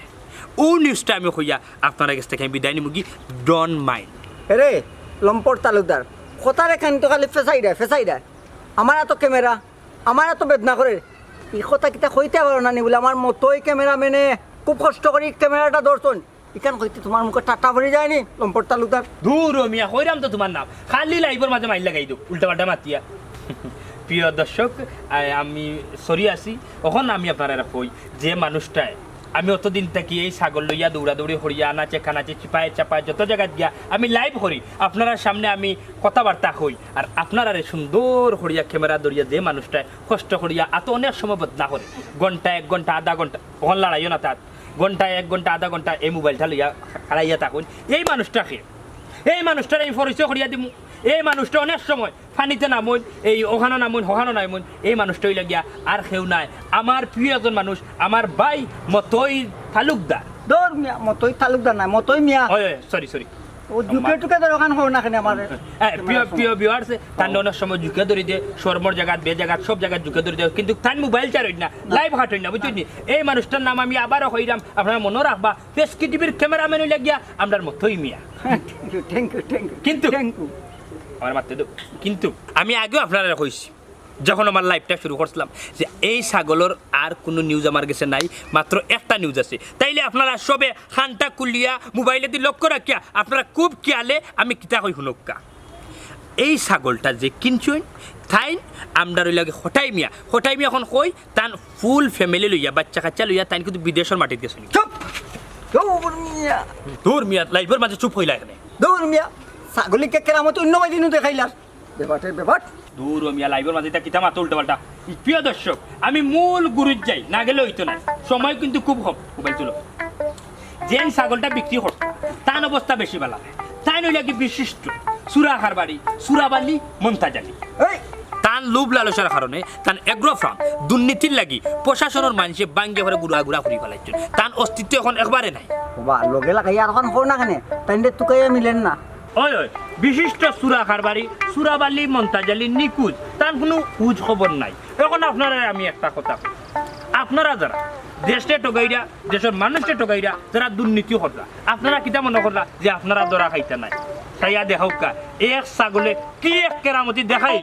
ও নিউজটা আমি কইয়া আপনার কাছ থেকে আমি বিদায় নিব কি ডন মাইন্ড। রে লম্পট তালুকদার কথার এখান তো খালি ফেসাই দেয় আমার এত ক্যামেরা, আমার এত বেদনা করে এই কথা কিতা কইতে পারো না নি বলে আমার মতোই ক্যামেরা মেনে খুব কষ্ট করে ক্যামেরাটা ধরতন ইখান কইতে তোমার মুখে টাটা ভরে যায়নি লম্পট তালুকদার। দূর মিয়া কইরাম তো তোমার নাম, খালি লাইভের মাঝে মাইল লাগাই দিও উল্টা পাল্টা মাতিয়া। প্রিয় দর্শক আমি সরি আছি, এখন আমি আপনারা কই যে মানুষটায় আমি অতদিন থাকি এই ছাগল লইয়া দৌড়াদৌড়ি হরিয়া নাচে খানাচে চিপায় চাপায় যত জায়গায় গিয়া আমি লাইভ করি, আপনারা সামনে আমি কথাবার্তা হই, আর আপনারা সুন্দর হরিয়া ক্যামেরা ধরিয়া যে মানুষটায় কষ্ট করিয়া এত অনেক সময় বদনা করে ঘন্টা 1 ঘন্টা আধা ঘন্টা ওখান লড়াইও না তার ঘন্টায় 1 ঘন্টা আধা ঘন্টা এই মোবাইলটা লইয়া হারাইয়া থাকুন, এই মানুষটার আমি পরিচয় করিয়া দিব। এই মানুষটা অনেক সময় ফানিতে নামুন, এই ওখানো নামুন হখানো নামুন, এই মানুষটাই লাগিয়া আর কেউ নাই, আমার প্রিয় একজন মানুষ, আমার ভাই মতই তালুকদার। দৌড় মিয়া মতই তালুকদার না মতই মিয়া। সরি ও ঝুঁকে টুকে দরকার হো না কেন আমার প্রিয় প্রিয় ভিউয়ার্স তান অনেক সময় ঝুঁকে ধরে দিয়ে শর্মর জায়গা বে জায়গা সব জায়গায় ঝুঁকে ধরে দেয় কিন্তু তান মোবাইল চারই না লাইভ হাঁটই না বুঝছেন এই মানুষটার নাম আমি আবারও হইলাম আপনারা মনে রাখবা পেসকি টিভির ক্যামেরাম্যান হইলে গিয়া আমরার মতোই মিয়া থ্যাংক ইউ কিন্তু থ্যাংক ইউ আমার মারতে দেব কিন্তু আমি আগেও আপনারা কইছি যখন আমার লাইভটা শুরু করছিলাম যে এই ছাগলের আর কোনো নিউজ আমার কাছে নাই মাত্র একটা নিউজ আছে তাইলে আপনারা সবে খানটা কুলিয়া মোবাইলে দিয়ে লক্ষ্য রাখিয়া আপনারা খুব খেয়ালে আমি কিতা কই শুনক্কা এই ছাগলটা যে কিনছুন তাইন আমরা লাগে হটাই মিয়া এখন কই তান ফুল ফ্যামিলি লইয়া বাচ্চা কাচ্চা লইয়া তাইন কিন্তু বিদেশের মাটিত গেছে চুপ দৌড় মিয়া দূর মিয়া লাইভের মাঝে চুপ হইলা এখানে দৌড় মিয়া ছাগলিকে কেরামত অন্য দিনও দেখাইলাস বেবাটের বেবাট দূর মিয়া লাইভের মাঝে তা কিতা মাথা উল্টা পাল্টা প্রিয় দর্শক আমি মূল গুরুত যাই না গেলে হইতো না সময় কিন্তু খুব কম মোবাইল তুলো যেন ছাগলটা বিক্রি করত তার অবস্থা বেশি ভালো তাই নইলে কি বিশিষ্ট সুরা খারবাড়ি সুরাবালি মন্তাজালি এই তান লোভ লালসার কারণে তান এগ্রো ফার্ম দুর্নীতির লাগি প্রশাসনের মানুষে বাঙ্গে ঘরে গুড়া ঘুরি ফেলাইছেন তান অস্তিত্ব এখন একবারে নাই বাবা লগে লাগাই আর এখন হো না কেন তাইলে তুকাইয়া মিলেন না ওই বিশিষ্ট সুরা খারবাড়ি সুরাবালি মন্তাজালি নিকুজ তার কোনো খোঁজ খবর নাই এখন আপনারা আমি একটা কথা আপনারা যারা দেশে টোকাইরা দেশের মানুষকে টোকাইরা যারা দুর্নীতি করলা আপনারা কিতা মনে করলা যে আপনারা ধরা খাইতে নাই তাইয়া দেখাও কা এক ছাগলে কি এক কেরামতি দেখাই